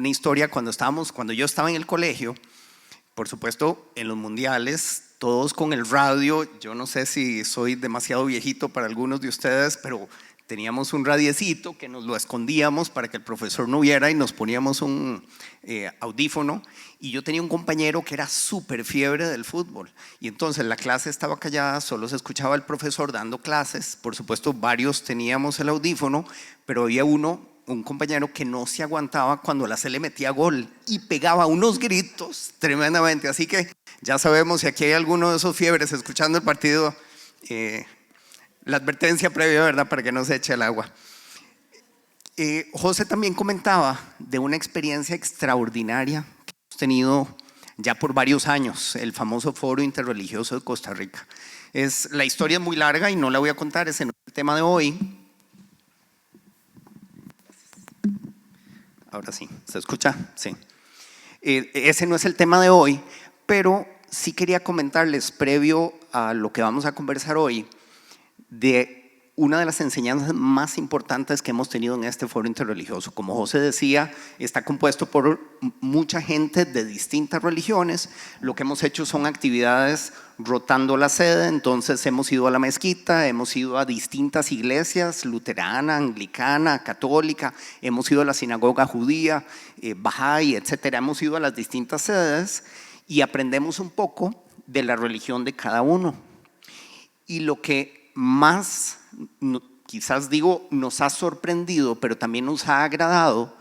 una historia cuando yo estaba en el colegio, por supuesto en los mundiales, todos con el radio. Yo no sé si soy demasiado viejito para algunos de ustedes, pero teníamos un radiecito que nos lo escondíamos para que el profesor no viera y nos poníamos un audífono. Y yo tenía un compañero que era súper fiebre del fútbol. Y entonces la clase estaba callada, solo se escuchaba el profesor dando clases. Por supuesto, varios teníamos el audífono, pero había un compañero que no se aguantaba cuando la C le metía gol y pegaba unos gritos tremendamente. Así que ya sabemos, si aquí hay alguno de esos fiebres escuchando el partido, la advertencia previa, ¿verdad?, para que no se eche el agua. José también comentaba de una experiencia extraordinaria que hemos tenido ya por varios años, el famoso Foro Interreligioso de Costa Rica. La historia es muy larga y no la voy a contar, ese no es el tema de hoy. Ahora sí, ¿se escucha? Sí. Ese no es el tema de hoy, pero sí quería comentarles, previo a lo que vamos a conversar hoy, de una de las enseñanzas más importantes que hemos tenido en este foro interreligioso. Como José decía, está compuesto por mucha gente de distintas religiones. Lo que hemos hecho son actividades rotando la sede. Entonces hemos ido a la mezquita, hemos ido a distintas iglesias, luterana, anglicana, católica, hemos ido a la sinagoga judía, Bahá'í, etcétera. Hemos ido a las distintas sedes y aprendemos un poco de la religión de cada uno. Y lo que más, quizás digo, nos ha sorprendido, pero también nos ha agradado,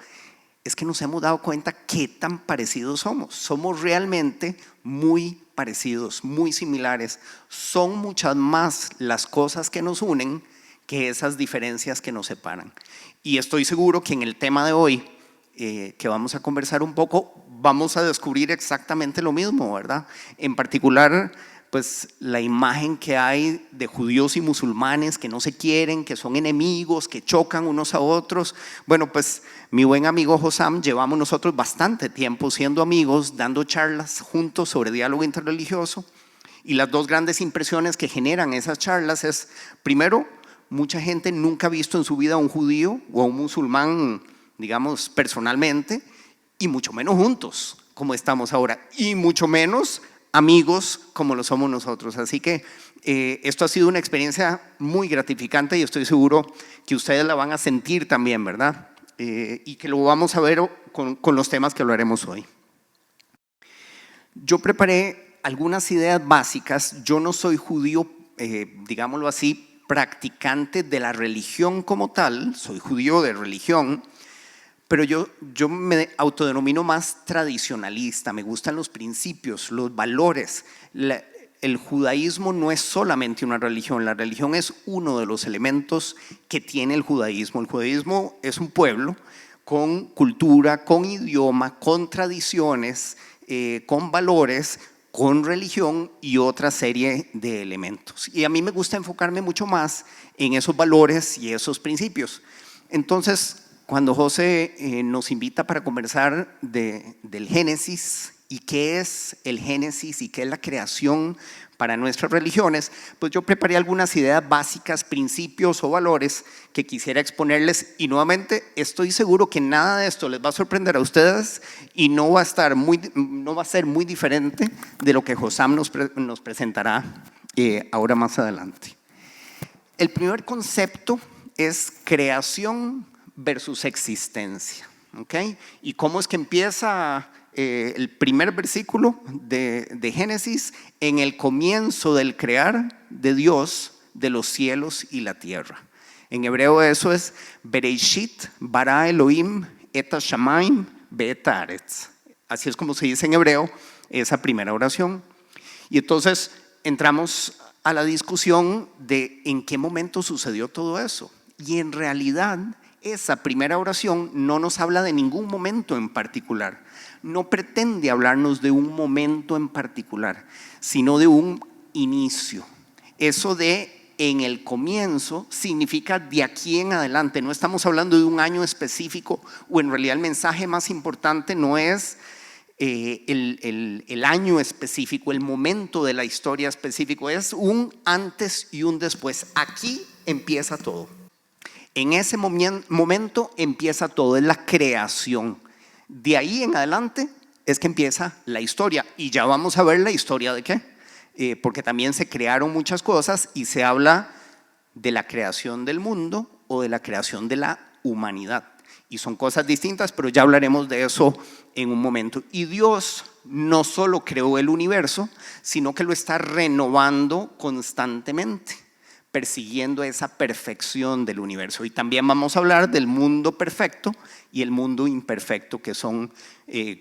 es que nos hemos dado cuenta qué tan parecidos somos. Somos realmente muy parecidos, muy similares. Son muchas más las cosas que nos unen que esas diferencias que nos separan. Y estoy seguro que en el tema de hoy, que vamos a conversar un poco, vamos a descubrir exactamente lo mismo, ¿verdad? En particular, pues la imagen que hay de judíos y musulmanes que no se quieren, que son enemigos, que chocan unos a otros. Bueno, pues mi buen amigo Hossam, llevamos nosotros bastante tiempo siendo amigos, dando charlas juntos sobre diálogo interreligioso, y las dos grandes impresiones que generan esas charlas es, primero, mucha gente nunca ha visto en su vida a un judío o a un musulmán, digamos, personalmente, y mucho menos juntos, como estamos ahora, y mucho menos amigos como lo somos nosotros. Así que esto ha sido una experiencia muy gratificante y estoy seguro que ustedes la van a sentir también, ¿verdad? Y que lo vamos a ver con los temas que hablaremos hoy. Yo preparé algunas ideas básicas. Yo no soy judío, digámoslo así, practicante de la religión como tal, soy judío de religión, pero yo me autodenomino más tradicionalista. Me gustan los principios, los valores. El judaísmo no es solamente una religión, la religión es uno de los elementos que tiene el judaísmo. El judaísmo es un pueblo con cultura, con idioma, con tradiciones, con valores, con religión y otra serie de elementos. Y a mí me gusta enfocarme mucho más en esos valores y esos principios. Entonces, cuando José nos invita para conversar del Génesis y qué es el Génesis y qué es la creación para nuestras religiones, pues yo preparé algunas ideas básicas, principios o valores que quisiera exponerles, y nuevamente estoy seguro que nada de esto les va a sorprender a ustedes y no va a ser muy diferente de lo que Hossam nos presentará ahora más adelante. El primer concepto es creación versus existencia, ¿ok? ¿Y cómo es que empieza el primer versículo de Génesis? En el comienzo del crear de Dios de los cielos y la tierra. En hebreo eso es Bereshit bara Elohim et hashamayim ve'et haaretz. Así es como se dice en hebreo esa primera oración. Y entonces entramos a la discusión de en qué momento sucedió todo eso. Y en realidad esa primera oración no nos habla de ningún momento en particular, no pretende hablarnos de un momento en particular, sino de un inicio. Eso de en el comienzo significa de aquí en adelante. No estamos hablando de un año específico, o en realidad el mensaje más importante no es el año específico, el momento de la historia específico, es un antes y un después. Aquí empieza todo. En ese momento empieza todo, es la creación. De ahí en adelante es que empieza la historia, y ya vamos a ver la historia de qué, porque también se crearon muchas cosas y se habla de la creación del mundo o de la creación de la humanidad. Y son cosas distintas, pero ya hablaremos de eso en un momento. Y Dios no solo creó el universo, sino que lo está renovando constantemente, persiguiendo esa perfección del universo. Y también vamos a hablar del mundo perfecto y el mundo imperfecto, que son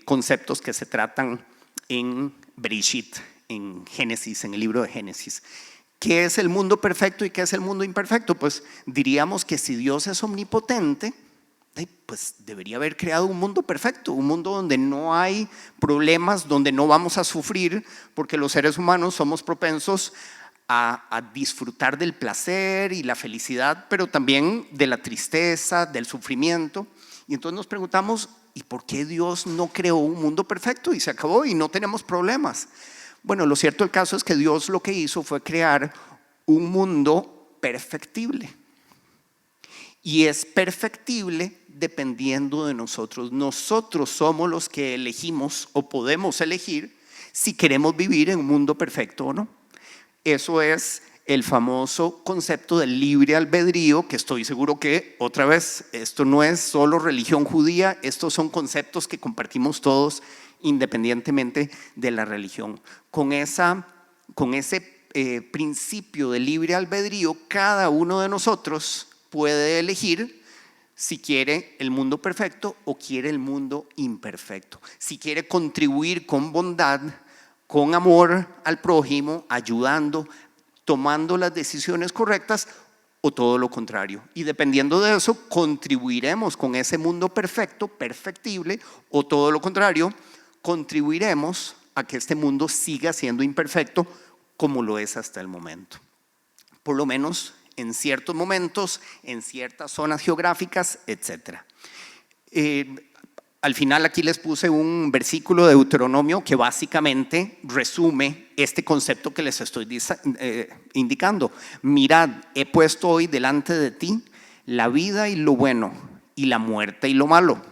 conceptos que se tratan en Bereshit, en Génesis, en el libro de Génesis. ¿Qué es el mundo perfecto y qué es el mundo imperfecto? Pues diríamos que si Dios es omnipotente, pues debería haber creado un mundo perfecto, un mundo donde no hay problemas, donde no vamos a sufrir, porque los seres humanos somos propensos a disfrutar del placer y la felicidad, pero también de la tristeza, del sufrimiento. Y entonces nos preguntamos, ¿y por qué Dios no creó un mundo perfecto y se acabó y no tenemos problemas? Bueno, lo cierto del caso es que Dios lo que hizo fue crear un mundo perfectible. Y es perfectible dependiendo de nosotros. Nosotros somos los que elegimos o podemos elegir si queremos vivir en un mundo perfecto o no. Eso es el famoso concepto del libre albedrío, que estoy seguro que, otra vez, esto no es solo religión judía, estos son conceptos que compartimos todos independientemente de la religión. Con ese principio de libre albedrío, cada uno de nosotros puede elegir si quiere el mundo perfecto o quiere el mundo imperfecto. Si quiere contribuir con bondad, con amor al prójimo, ayudando, tomando las decisiones correctas, o todo lo contrario. Y dependiendo de eso, contribuiremos con ese mundo perfecto, perfectible, o todo lo contrario, contribuiremos a que este mundo siga siendo imperfecto como lo es hasta el momento. Por lo menos en ciertos momentos, en ciertas zonas geográficas, etc. Al final aquí les puse un versículo de Deuteronomio que básicamente resume este concepto que les estoy indicando. Mirad, he puesto hoy delante de ti la vida y lo bueno, y la muerte y lo malo.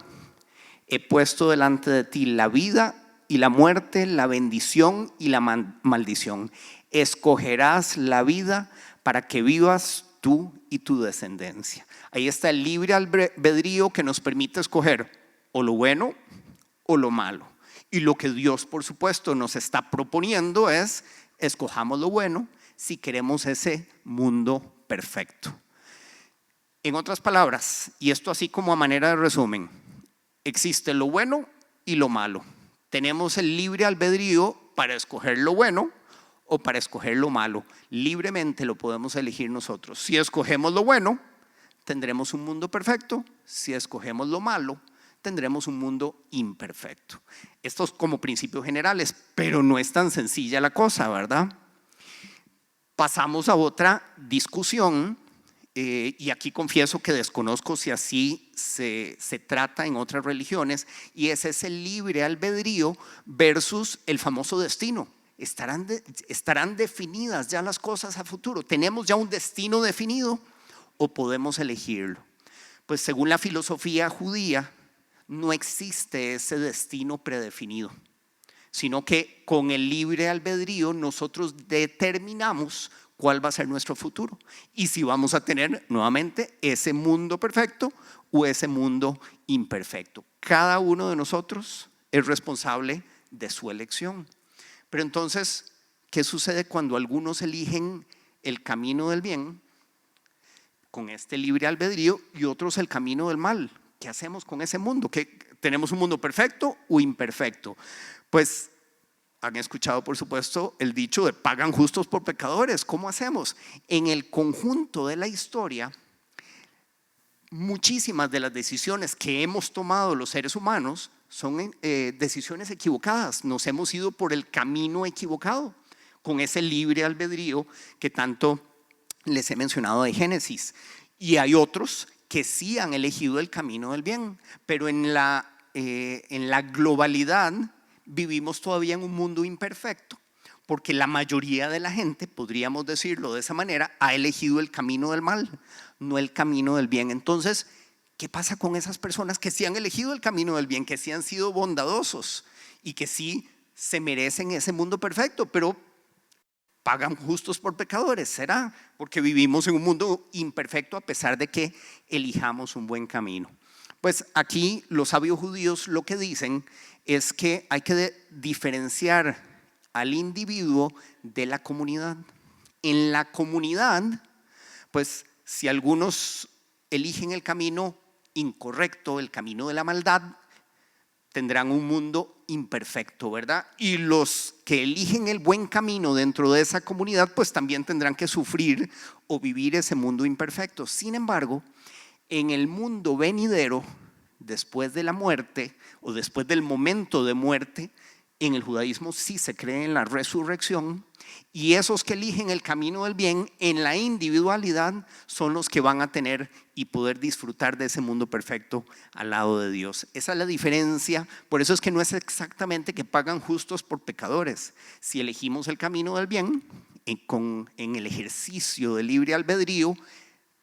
He puesto delante de ti la vida y la muerte, la bendición y la maldición. Escogerás la vida para que vivas tú y tu descendencia. Ahí está el libre albedrío que nos permite escoger o lo bueno o lo malo. Y lo que Dios, por supuesto, nos está proponiendo es: escojamos lo bueno si queremos ese mundo perfecto. En otras palabras, y esto así como a manera de resumen, existe lo bueno y lo malo. Tenemos el libre albedrío para escoger lo bueno o para escoger lo malo. Libremente lo podemos elegir nosotros. Si escogemos lo bueno, tendremos un mundo perfecto. Si escogemos lo malo, tendremos un mundo imperfecto. Esto es como principios generales, pero no es tan sencilla la cosa, ¿verdad? Pasamos a otra discusión, y aquí confieso que desconozco si así se trata en otras religiones, y es ese libre albedrío versus el famoso destino. ¿Estarán definidas ya las cosas a futuro? ¿Tenemos ya un destino definido o podemos elegirlo? Pues según la filosofía judía, no existe ese destino predefinido, sino que con el libre albedrío nosotros determinamos cuál va a ser nuestro futuro y si vamos a tener nuevamente ese mundo perfecto o ese mundo imperfecto. Cada uno de nosotros es responsable de su elección. Pero entonces, ¿qué sucede cuando algunos eligen el camino del bien con este libre albedrío y otros el camino del mal? ¿Qué hacemos con ese mundo? ¿Tenemos un mundo perfecto o imperfecto? Pues han escuchado, por supuesto, el dicho de pagan justos por pecadores. ¿Cómo hacemos? En el conjunto de la historia, muchísimas de las decisiones que hemos tomado los seres humanos son decisiones equivocadas. Nos hemos ido por el camino equivocado con ese libre albedrío que tanto les he mencionado de Génesis. Y hay otros que sí han elegido el camino del bien, pero en la globalidad vivimos todavía en un mundo imperfecto, porque la mayoría de la gente, podríamos decirlo de esa manera, ha elegido el camino del mal, no el camino del bien. Entonces, ¿qué pasa con esas personas que sí han elegido el camino del bien, que sí han sido bondadosos y que sí se merecen ese mundo perfecto, pero pagan justos por pecadores? ¿Será porque vivimos en un mundo imperfecto a pesar de que elijamos un buen camino? Pues aquí los sabios judíos lo que dicen es que hay que diferenciar al individuo de la comunidad. En la comunidad, pues si algunos eligen el camino incorrecto, el camino de la maldad, tendrán un mundo imperfecto, ¿verdad? Y los que eligen el buen camino dentro de esa comunidad, pues también tendrán que sufrir o vivir ese mundo imperfecto. Sin embargo, en el mundo venidero, después de la muerte o después del momento de muerte, en el judaísmo sí se cree en la resurrección, y esos que eligen el camino del bien en la individualidad son los que van a tener y poder disfrutar de ese mundo perfecto al lado de Dios. Esa es la diferencia. Por eso es que no es exactamente que pagan justos por pecadores. Si elegimos el camino del bien en el ejercicio del libre albedrío,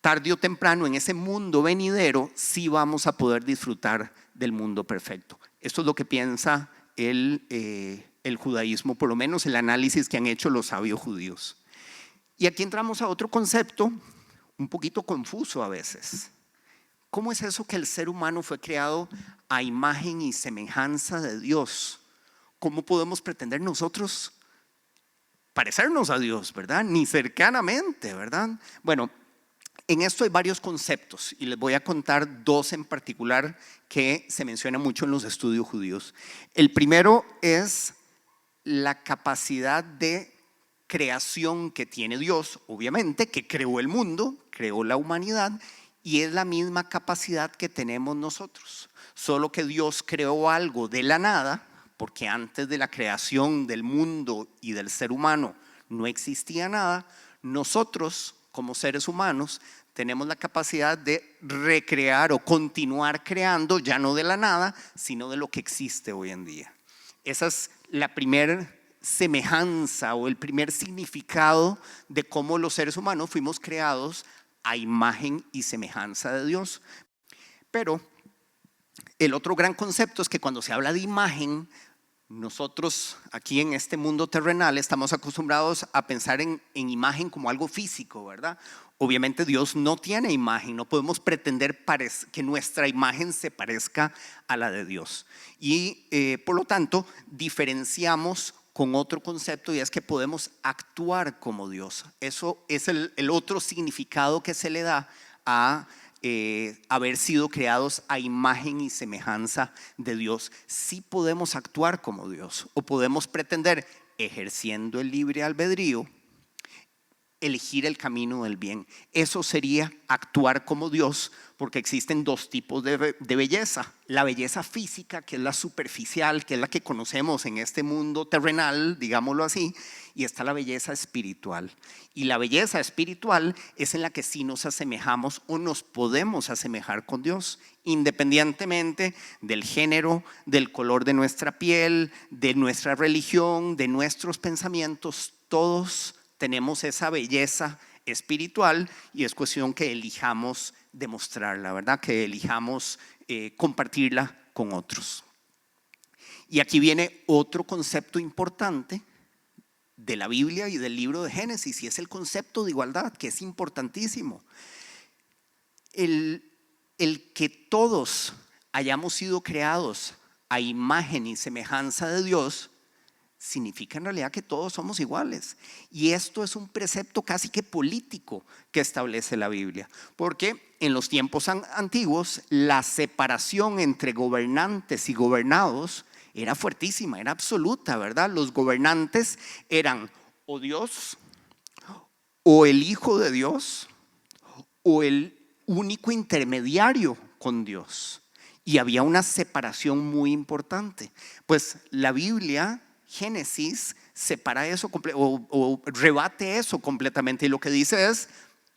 tarde o temprano en ese mundo venidero sí vamos a poder disfrutar del mundo perfecto. Esto es lo que piensa el judaísmo, por lo menos el análisis que han hecho los sabios judíos. Y aquí entramos a otro concepto un poquito confuso a veces. ¿Cómo es eso que el ser humano fue creado a imagen y semejanza de Dios? ¿Cómo podemos pretender nosotros parecernos a Dios, verdad? Ni cercanamente, ¿verdad? Bueno, en esto hay varios conceptos y les voy a contar dos en particular que se mencionan mucho en los estudios judíos. El primero es la capacidad de creación que tiene Dios, obviamente, que creó el mundo, creó la humanidad, y es la misma capacidad que tenemos nosotros. Solo que Dios creó algo de la nada, porque antes de la creación del mundo y del ser humano no existía nada. Nosotros, como seres humanos, tenemos la capacidad de recrear o continuar creando, ya no de la nada, sino de lo que existe hoy en día. Esa es la primera semejanza o el primer significado de cómo los seres humanos fuimos creados a imagen y semejanza de Dios. Pero el otro gran concepto es que cuando se habla de imagen, nosotros aquí en este mundo terrenal estamos acostumbrados a pensar en imagen como algo físico, ¿verdad? Obviamente Dios no tiene imagen, no podemos pretender que nuestra imagen se parezca a la de Dios. Y por lo tanto diferenciamos con otro concepto, y es que podemos actuar como Dios. Eso es el otro significado que se le da a haber sido creados a imagen y semejanza de Dios. Sí podemos actuar como Dios, o podemos pretender, ejerciendo el libre albedrío, elegir el camino del bien. Eso sería actuar como Dios, porque existen dos tipos de belleza. La belleza física, que es la superficial, que es la que conocemos en este mundo terrenal, digámoslo así, y está la belleza espiritual. Y la belleza espiritual es en la que sí nos asemejamos o nos podemos asemejar con Dios, independientemente del género, del color de nuestra piel, de nuestra religión, de nuestros pensamientos. Todos tenemos esa belleza espiritual, y es cuestión que elijamos demostrarla, ¿verdad? Que elijamos compartirla con otros. Y aquí viene otro concepto importante de la Biblia y del libro de Génesis, y es el concepto de igualdad, que es importantísimo. El que todos hayamos sido creados a imagen y semejanza de Dios significa en realidad que todos somos iguales. Y esto es un precepto casi que político que establece la Biblia, porque en los tiempos antiguos la separación entre gobernantes y gobernados era fuertísima, era absoluta, ¿verdad? Los gobernantes eran o Dios, o el Hijo de Dios, o el único intermediario con Dios. Y había una separación muy importante. Pues la Biblia, Génesis, separa eso o rebate eso completamente, y lo que dice es: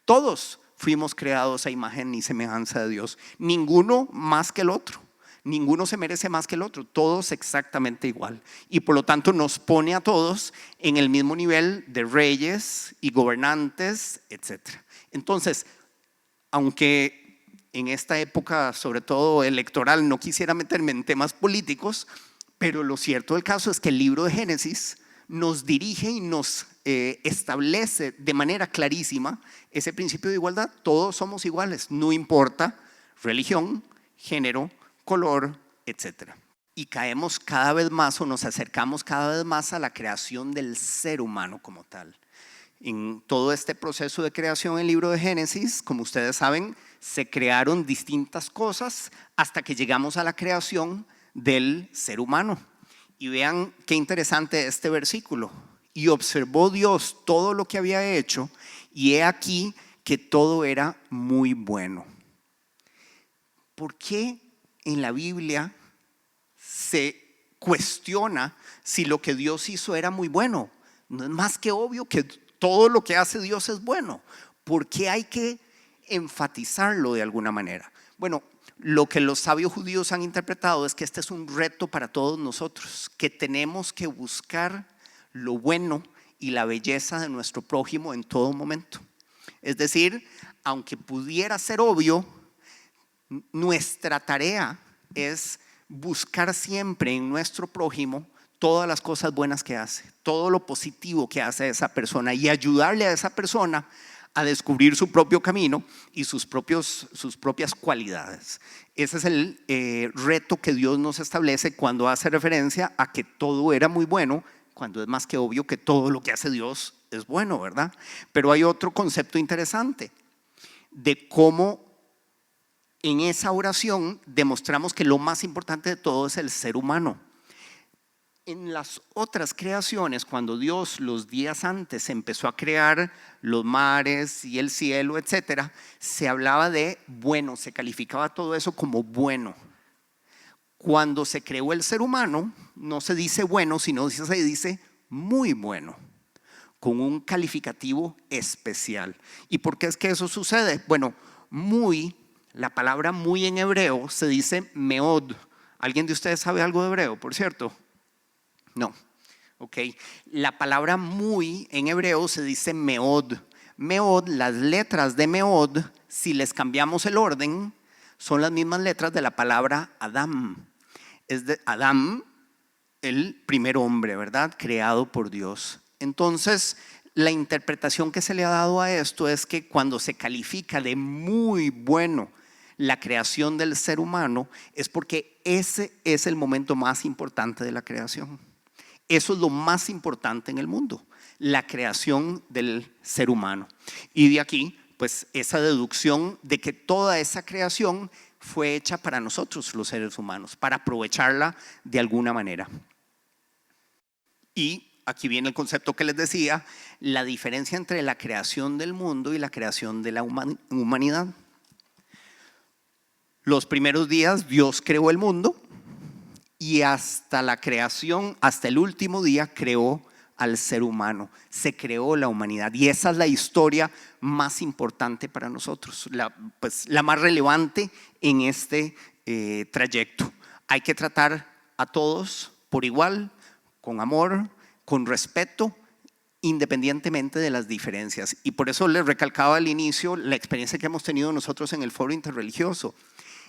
todos fuimos creados a imagen y semejanza de Dios, ninguno más que el otro, ninguno se merece más que el otro, todos exactamente igual, y por lo tanto nos pone a todos en el mismo nivel de reyes y gobernantes, etc. Entonces, aunque en esta época, sobre todo electoral, no quisiera meterme en temas políticos, pero lo cierto del caso es que el libro de Génesis nos dirige y nos establece de manera clarísima ese principio de igualdad. Todos somos iguales, no importa religión, género, color, etc. Y caemos cada vez más o nos acercamos cada vez más a la creación del ser humano como tal. En todo este proceso de creación del libro de Génesis, como ustedes saben, se crearon distintas cosas hasta que llegamos a la creación del ser humano. Y vean qué interesante este versículo. Y observó Dios todo lo que había hecho, y he aquí que todo era muy bueno. ¿Por qué en la Biblia se cuestiona si lo que Dios hizo era muy bueno? No es más que obvio que todo lo que hace Dios es bueno. ¿Por qué hay que enfatizarlo de alguna manera? Bueno, lo que los sabios judíos han interpretado es que este es un reto para todos nosotros, que tenemos que buscar lo bueno y la belleza de nuestro prójimo en todo momento. Es decir, aunque pudiera ser obvio, nuestra tarea es buscar siempre en nuestro prójimo todas las cosas buenas que hace, todo lo positivo que hace esa persona y ayudarle a esa persona a descubrir su propio camino y sus propias cualidades. Ese es el reto que Dios nos establece cuando hace referencia a que todo era muy bueno, cuando es más que obvio que todo lo que hace Dios es bueno, ¿verdad? Pero hay otro concepto interesante de cómo en esa oración demostramos que lo más importante de todo es el ser humano. En las otras creaciones, cuando Dios los días antes empezó a crear los mares y el cielo, etcétera, se hablaba de bueno, se calificaba todo eso como bueno. Cuando se creó el ser humano, no se dice bueno, sino se dice muy bueno, con un calificativo especial. ¿Y por qué es que eso sucede? Bueno, muy, la palabra muy en hebreo se dice meod. ¿Alguien de ustedes sabe algo de hebreo, por cierto? No, ok. La palabra muy en hebreo se dice meod. Meod, las letras de meod, si les cambiamos el orden, son las mismas letras de la palabra Adam. Es de Adam, el primer hombre, ¿verdad? Creado por Dios. Entonces, la interpretación que se le ha dado a esto es que cuando se califica de muy bueno la creación del ser humano, es porque ese es el momento más importante de la creación. Eso es lo más importante en el mundo, la creación del ser humano. Y de aquí, pues esa deducción de que toda esa creación fue hecha para nosotros, los seres humanos, para aprovecharla de alguna manera. Y aquí viene el concepto que les decía, la diferencia entre la creación del mundo y la creación de la humanidad. Los primeros días Dios creó el mundo. Y hasta la creación, hasta el último día, creó al ser humano, se creó la humanidad. Y esa es la historia más importante para nosotros, la más relevante en este trayecto. Hay que tratar a todos por igual, con amor, con respeto, independientemente de las diferencias. Y por eso les recalcaba al inicio la experiencia que hemos tenido nosotros en el foro interreligioso.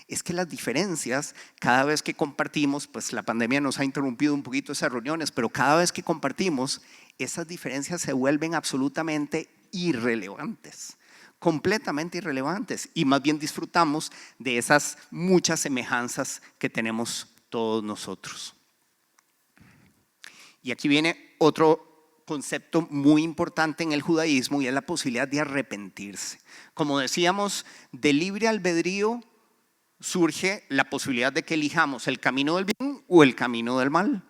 Es que las diferencias, cada vez que compartimos, pues la pandemia nos ha interrumpido un poquito esas reuniones, pero cada vez que compartimos, esas diferencias se vuelven absolutamente irrelevantes, completamente irrelevantes, y más bien disfrutamos de esas muchas semejanzas que tenemos todos nosotros. Y aquí viene otro concepto muy importante en el judaísmo y es la posibilidad de arrepentirse. Como decíamos, de libre albedrío surge la posibilidad de que elijamos el camino del bien o el camino del mal.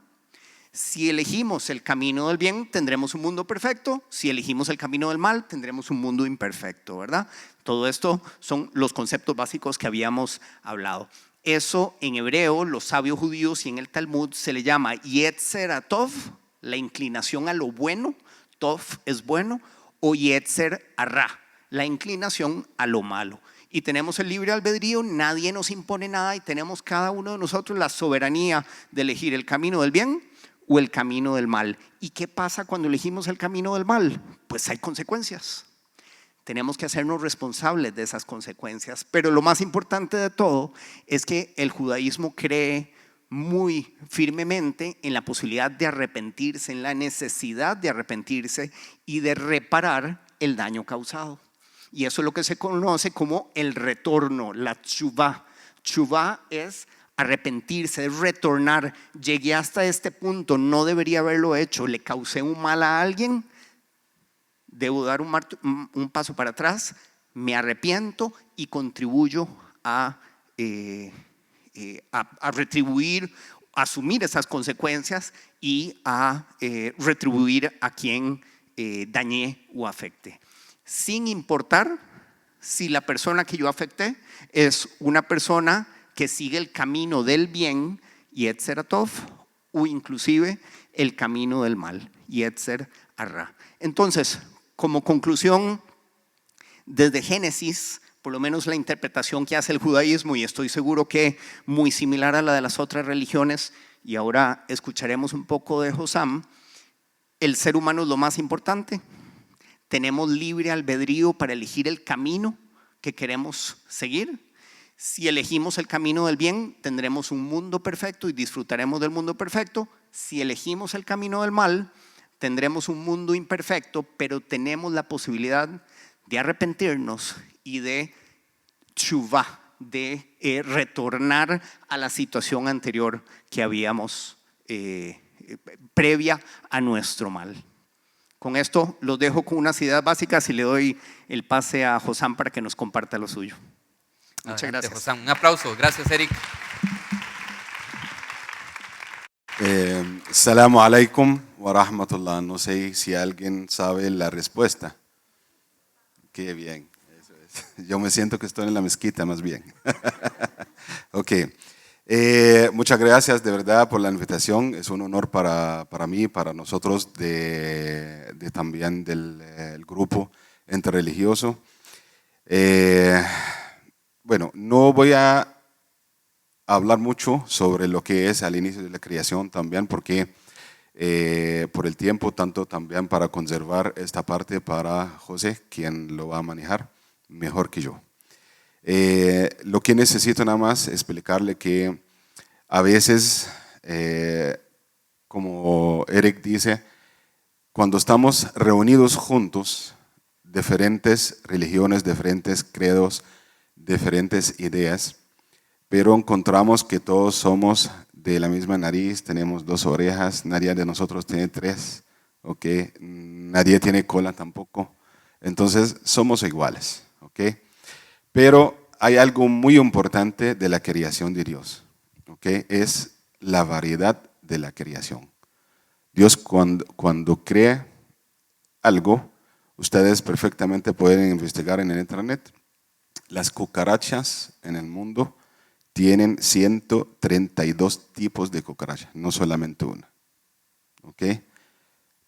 Si elegimos el camino del bien, tendremos un mundo perfecto. Si elegimos el camino del mal, tendremos un mundo imperfecto, ¿verdad? Todo esto son los conceptos básicos que habíamos hablado. Eso en hebreo, los sabios judíos y en el Talmud se le llama Yetzer HaTov, la inclinación a lo bueno, Tov es bueno, o Yetzer Hara, la inclinación a lo malo. Y tenemos el libre albedrío, nadie nos impone nada y tenemos cada uno de nosotros la soberanía de elegir el camino del bien o el camino del mal. ¿Y qué pasa cuando elegimos el camino del mal? Pues hay consecuencias. tenemos que hacernos responsables de esas consecuencias. Pero lo más importante de todo es que el judaísmo cree muy firmemente en la posibilidad de arrepentirse, en la necesidad de arrepentirse y de reparar el daño causado. Y eso es lo que se conoce como el retorno, la tshuvá. Tshuvá es arrepentirse, es retornar. Llegué hasta este punto, no debería haberlo hecho, le causé un mal a alguien, debo dar un paso para atrás, me arrepiento y contribuyo a retribuir, asumir esas consecuencias y a retribuir a quien dañé o afecte. Sin importar si la persona que yo afecté es una persona que sigue el camino del bien, Yetzer Tov, o inclusive el camino del mal, Yetzer Hará. Entonces, como conclusión, desde Génesis, por lo menos la interpretación que hace el judaísmo, y estoy seguro que muy similar a la de las otras religiones, y ahora escucharemos un poco de Hossam, el ser humano es lo más importante. Tenemos libre albedrío para elegir el camino que queremos seguir. Si elegimos el camino del bien, tendremos un mundo perfecto y disfrutaremos del mundo perfecto. Si elegimos el camino del mal, tendremos un mundo imperfecto, pero tenemos la posibilidad de arrepentirnos y de tshuvá, de retornar a la situación anterior que habíamos previa a nuestro mal. Con esto los dejo con unas ideas básicas y le doy el pase a Hossam para que nos comparta lo suyo. Muchas Adelante, gracias. Hossam. Un aplauso. Gracias, Eric. Assalamu alaikum wa rahmatullah. No sé si alguien sabe la respuesta. Qué bien. Eso es. Yo me siento que estoy en la mezquita más bien. Ok. Muchas gracias de verdad por la invitación. Es un honor para mí, para nosotros también del grupo interreligioso. Bueno, no voy a hablar mucho sobre lo que es al inicio de la creación también, porque por el tiempo, tanto también para conservar esta parte para José, quien lo va a manejar mejor que yo. Lo que necesito nada más explicarle que a veces, como Eric dice, cuando estamos reunidos juntos, diferentes religiones, diferentes credos, diferentes ideas, pero encontramos que todos somos de la misma nariz, tenemos 2 orejas, nadie de nosotros tiene 3, ¿okay? Nadie tiene cola tampoco, entonces somos iguales, ¿okay? Pero hay algo muy importante de la creación de Dios, ¿okay? Es la variedad de la creación. Dios cuando crea algo, ustedes perfectamente pueden investigar en el internet, las cucarachas en el mundo tienen 132 tipos de cucarachas, no solamente una. ¿Ok?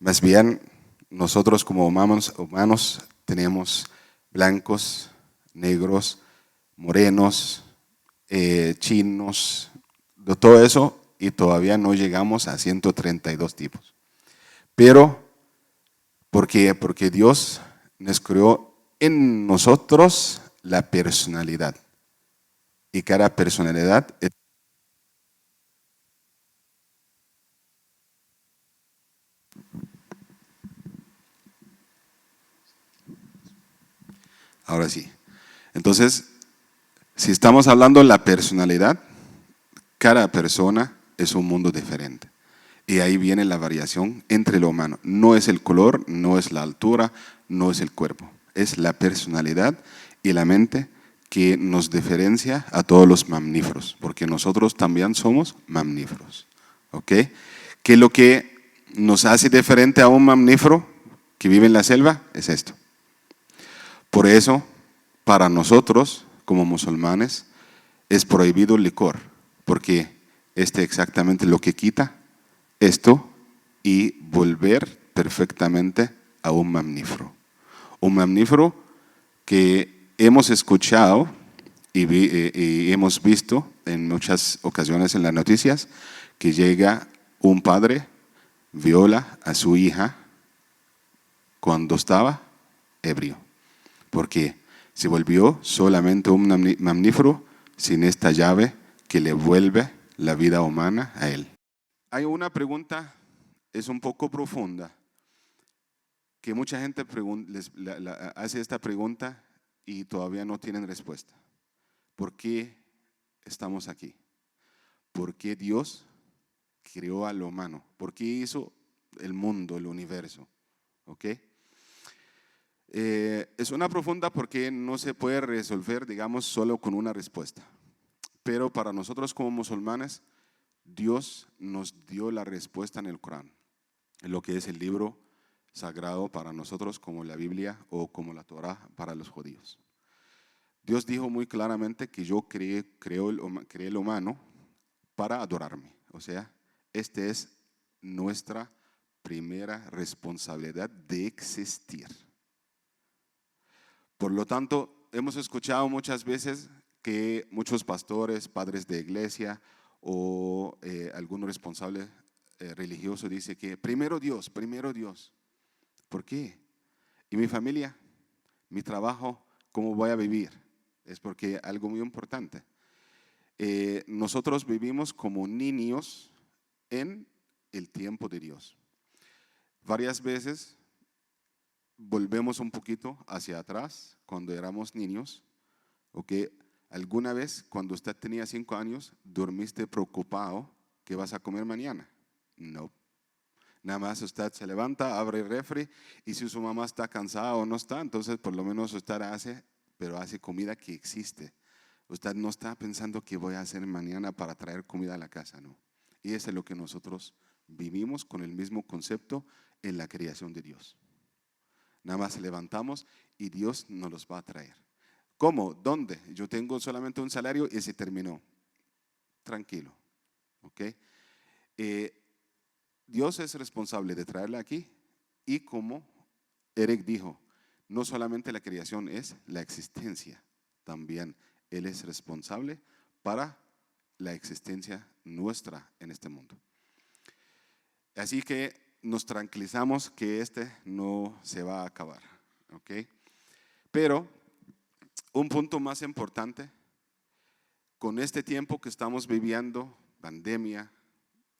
Más bien, nosotros como humanos tenemos blancos, negros, morenos, chinos, de todo eso, y todavía no llegamos a 132 tipos. Pero, ¿por qué? Porque Dios nos creó en nosotros la personalidad. Y cada personalidad es ahora sí. Entonces, si estamos hablando de la personalidad, cada persona es un mundo diferente. Y ahí viene la variación entre lo humano. No es el color, no es la altura, no es el cuerpo. Es la personalidad y la mente que nos diferencia a todos los mamíferos, porque nosotros también somos mamíferos. ¿Ok? Que lo que nos hace diferente a un mamífero que vive en la selva es esto. Por eso, para nosotros, como musulmanes, es prohibido el licor, porque exactamente lo que quita esto y volver perfectamente a un mamífero. Un mamífero que hemos escuchado y hemos visto en muchas ocasiones en las noticias que llega un padre, viola a su hija cuando estaba ebrio. porque se volvió solamente un mamífero sin esta llave que le vuelve la vida humana a él. Hay una pregunta, es un poco profunda, que mucha gente hace esta pregunta y todavía no tienen respuesta. ¿Por qué estamos aquí? ¿Por qué Dios creó al humano? ¿Por qué hizo el mundo, el universo? ¿Ok? Es una profunda porque no se puede resolver, digamos, solo con una respuesta. Pero para nosotros como musulmanes, Dios nos dio la respuesta en el Corán, en lo que es el libro sagrado para nosotros como la Biblia o como la Torá para los judíos. Dios dijo muy claramente que yo creé el humano para adorarme. O sea, esta es nuestra primera responsabilidad de existir. Por lo tanto, hemos escuchado muchas veces que muchos pastores, padres de iglesia o algún responsable religioso dice que primero Dios, primero Dios. ¿Por qué? ¿Y mi familia? ¿Mi trabajo? ¿Cómo voy a vivir? Es porque algo muy importante. Nosotros vivimos como niños en el tiempo de Dios. Varias veces volvemos un poquito hacia atrás cuando éramos niños. ¿Okay? ¿Alguna vez cuando usted tenía 5 años dormiste preocupado que vas a comer mañana? No. Nada más usted se levanta, abre el refri y si su mamá está cansada o no está, entonces por lo menos usted hace comida que existe. Usted no está pensando qué voy a hacer mañana para traer comida a la casa, no. Y eso es lo que nosotros vivimos con el mismo concepto en la creación de Dios. Nada más levantamos y Dios nos los va a traer. ¿Cómo? ¿Dónde? Yo tengo solamente un salario y se terminó. Tranquilo. ¿Ok? Dios es responsable de traerla aquí y como Eric dijo, no solamente la creación es la existencia, también Él es responsable para la existencia nuestra en este mundo. Así que nos tranquilizamos que no se va a acabar. ¿Ok? Pero un punto más importante, con este tiempo que estamos viviendo, pandemia,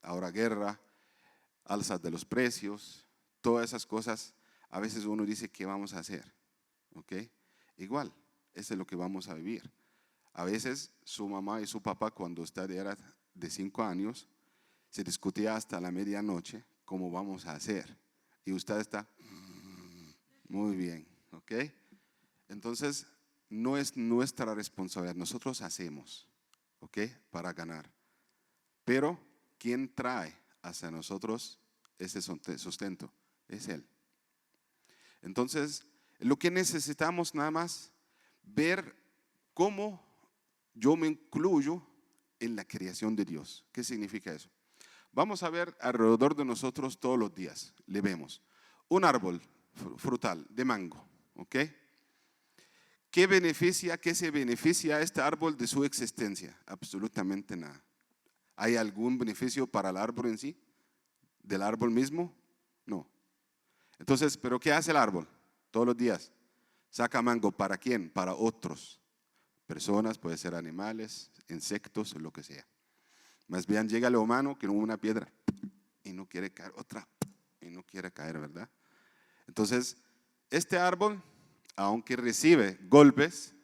ahora guerra, alzas de los precios, todas esas cosas, a veces uno dice, ¿qué vamos a hacer? ¿Ok? Igual, eso es lo que vamos a vivir. A veces su mamá y su papá, cuando usted era de 5 años, se discutía hasta la medianoche cómo vamos a hacer. Y usted está, muy bien, ¿ok? Entonces, no es nuestra responsabilidad, nosotros hacemos, ¿ok? Para ganar. Pero, ¿quién trae hacia nosotros ese sustento? Es Él. Entonces, lo que necesitamos nada más, ver cómo yo me incluyo en la creación de Dios. ¿Qué significa eso? Vamos a ver alrededor de nosotros todos los días, le vemos un árbol frutal de mango, ¿ok? ¿Qué se beneficia a este árbol de su existencia? Absolutamente nada. ¿Hay algún beneficio para el árbol en sí? ¿Del árbol mismo? No. Entonces, ¿pero qué hace el árbol? Todos los días. Saca mango. ¿Para quién? Para otros. Personas, puede ser animales, insectos, o lo que sea. Más bien llega lo humano que una piedra y no quiere caer, otra y no quiere caer, ¿verdad? Entonces, este árbol, aunque recibe golpes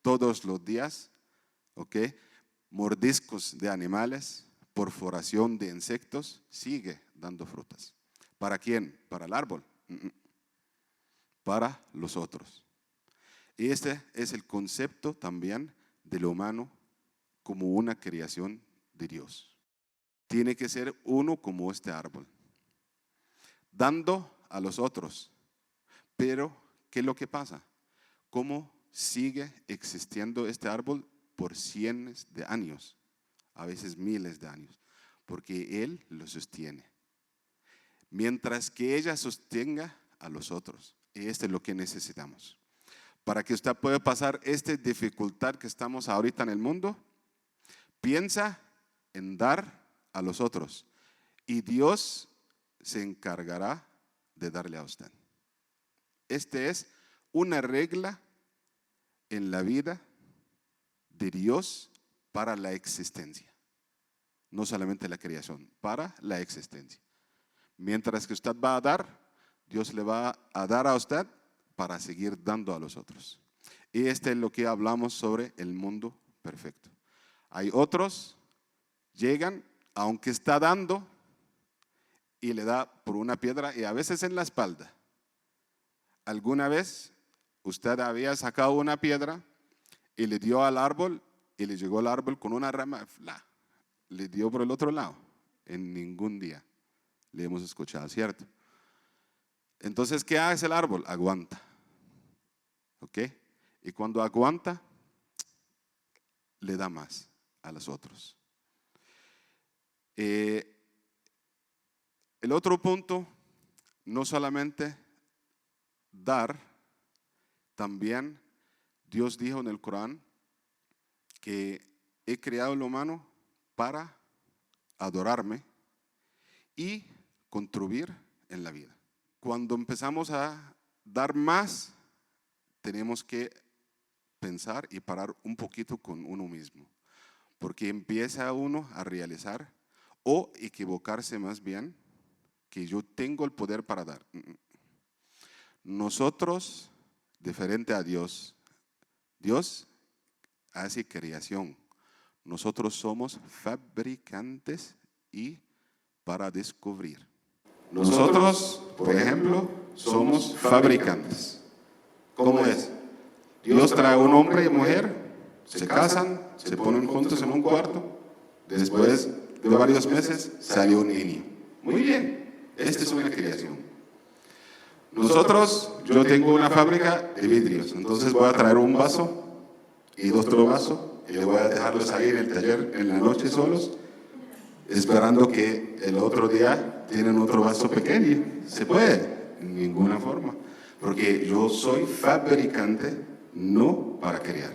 todos los días, ¿ok? Mordiscos de animales, perforación de insectos, sigue dando frutas. ¿Para quién? ¿Para el árbol? Para los otros. Y este es el concepto también de lo humano como una creación de Dios. Tiene que ser uno como este árbol, dando a los otros. Pero, ¿qué es lo que pasa? ¿Cómo sigue existiendo este árbol por cientos de años? A veces miles de años. Porque Él lo sostiene. Mientras que ella sostenga a los otros. Y esto es lo que necesitamos. Para que usted pueda pasar esta dificultad que estamos ahorita en el mundo, piensa en dar a los otros. Y Dios se encargará de darle a usted. Esta es una regla en la vida de Dios para la existencia. No solamente la creación, para la existencia. Mientras que usted va a dar, Dios le va a dar a usted para seguir dando a los otros. Y este es lo que hablamos sobre el mundo perfecto. Hay otros, llegan, aunque está dando, y le da por una piedra y a veces en la espalda. ¿Alguna vez usted había sacado una piedra y le dio al árbol y le llegó al árbol con una rama, le dio por el otro lado? En ningún día le hemos escuchado, ¿cierto? Entonces, ¿qué hace el árbol? Aguanta. ¿Ok? Y cuando aguanta, le da más a los otros. El otro punto, no solamente dar, también Dios dijo en el Corán que he creado al humano para adorarme y contribuir en la vida. Cuando empezamos a dar más, tenemos que pensar y parar un poquito con uno mismo, porque empieza uno a realizar o equivocarse más bien que yo tengo el poder para dar. Nosotros, diferente a Dios, Dios hace creación. Nosotros somos fabricantes y para descubrir. Nosotros, por ejemplo, somos fabricantes. ¿Cómo es? Dios trae un hombre y mujer, se casan, se ponen juntos en un cuarto, después de varios meses sale un niño. Muy bien, esta es una creación. Nosotros, yo tengo una fábrica de vidrios, entonces voy a traer un vaso y otro vaso y le voy a dejarlos ahí en el taller en la noche solos, esperando que el otro día tienen otro vaso pequeño. ¿Se puede? En ninguna forma, porque yo soy fabricante, no para crear.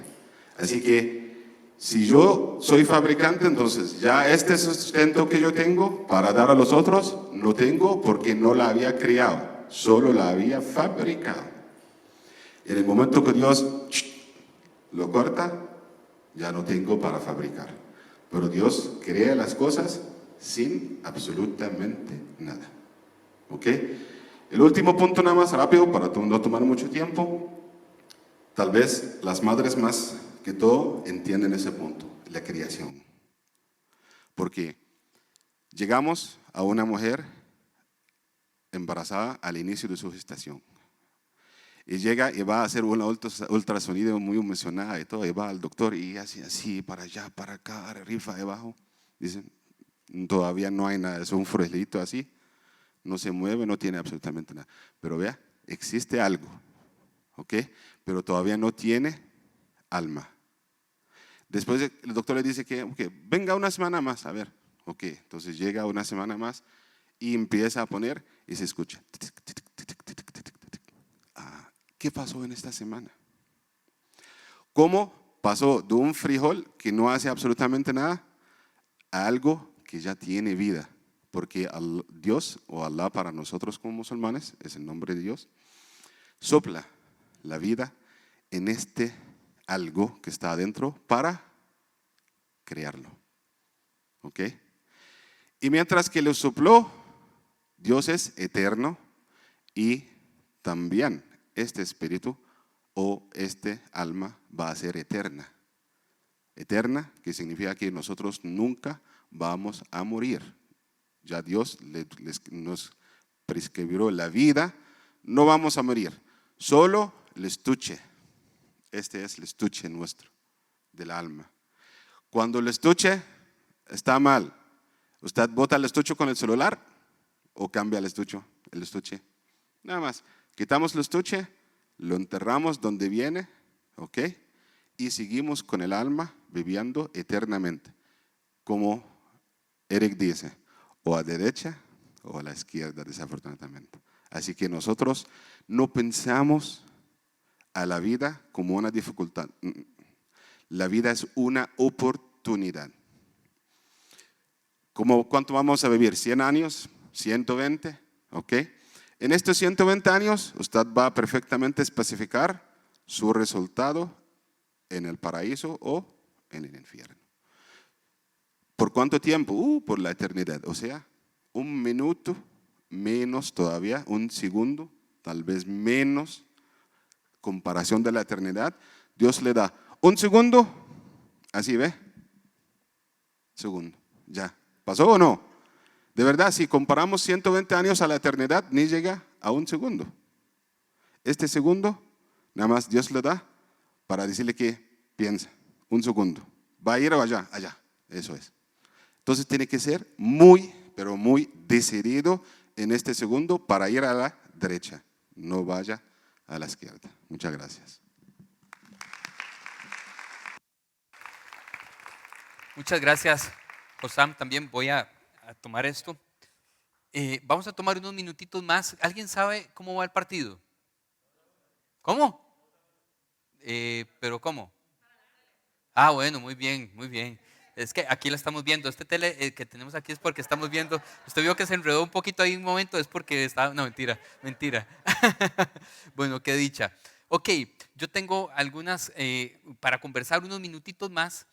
Así que si yo soy fabricante, entonces ya este sustento que yo tengo para dar a los otros, no tengo porque no la había creado, solo la había fabricado. En el momento que Dios lo corta, ya no tengo para fabricar. Pero Dios crea las cosas sin absolutamente nada. ¿Ok? El último punto nada más rápido para no tomar mucho tiempo. Tal vez las madres más que todo entienden ese punto, la creación. Porque llegamos a una mujer embarazada al inicio de su gestación. Y llega y va a hacer un ultrasonido muy emocionada y todo, y va al doctor y hace así, para allá, para acá, arriba, abajo. Dicen, todavía no hay nada, es un fruelito así, no se mueve, no tiene absolutamente nada. Pero vea, existe algo, ¿ok? Pero todavía no tiene alma. Después el doctor le dice que okay, venga una semana más, a ver, ok, entonces llega una semana más y empieza a poner y se escucha. ¿Qué pasó en esta semana? ¿Cómo pasó de un frijol que no hace absolutamente nada a algo que ya tiene vida? Porque Dios o Allah para nosotros como musulmanes, es el nombre de Dios, sopla la vida en este algo que está adentro para crearlo. ¿Ok? Y mientras que lo sopló, Dios es eterno y también este espíritu o este alma va a ser eterna. Eterna, que significa que nosotros nunca vamos a morir. Ya Dios nos prescribió la vida, no vamos a morir. Solo el estuche. Este es el estuche nuestro, del alma. Cuando el estuche está mal, ¿usted bota el estuche con el celular o cambia el estuche? Nada más. Quitamos el estuche, lo enterramos donde viene, ¿ok? Y seguimos con el alma viviendo eternamente. Como Eric dice, o a derecha o a la izquierda, desafortunadamente. Así que nosotros no pensamos a la vida como una dificultad. La vida es una oportunidad. ¿Cuánto vamos a vivir? ¿100 años? ¿120? ¿Ok? En estos 120 años, usted va a perfectamente especificar su resultado en el paraíso o en el infierno. ¿Por cuánto tiempo? Por la eternidad. O sea, un minuto, menos todavía, un segundo, tal vez menos, comparación de la eternidad. Dios le da un segundo, así ve, segundo, ya. ¿Pasó o no? De verdad, si comparamos 120 años a la eternidad, ni llega a un segundo. Este segundo, nada más Dios le da para decirle que piensa, un segundo. ¿Va a ir o allá? Allá, eso es. Entonces tiene que ser muy, pero muy decidido en este segundo para ir a la derecha. No vaya a la izquierda. Muchas gracias. Muchas gracias, Josam. También voy a tomar esto. Vamos a tomar unos minutitos más. ¿Alguien sabe cómo va el partido? ¿Cómo? ¿Pero cómo? Ah, bueno, muy bien, muy bien. Es que aquí la estamos viendo. Este tele que tenemos aquí es porque estamos viendo. Usted vio que se enredó un poquito ahí un momento, es porque estaba. No, mentira, mentira. Bueno, qué dicha. Ok, yo tengo algunas para conversar unos minutitos más.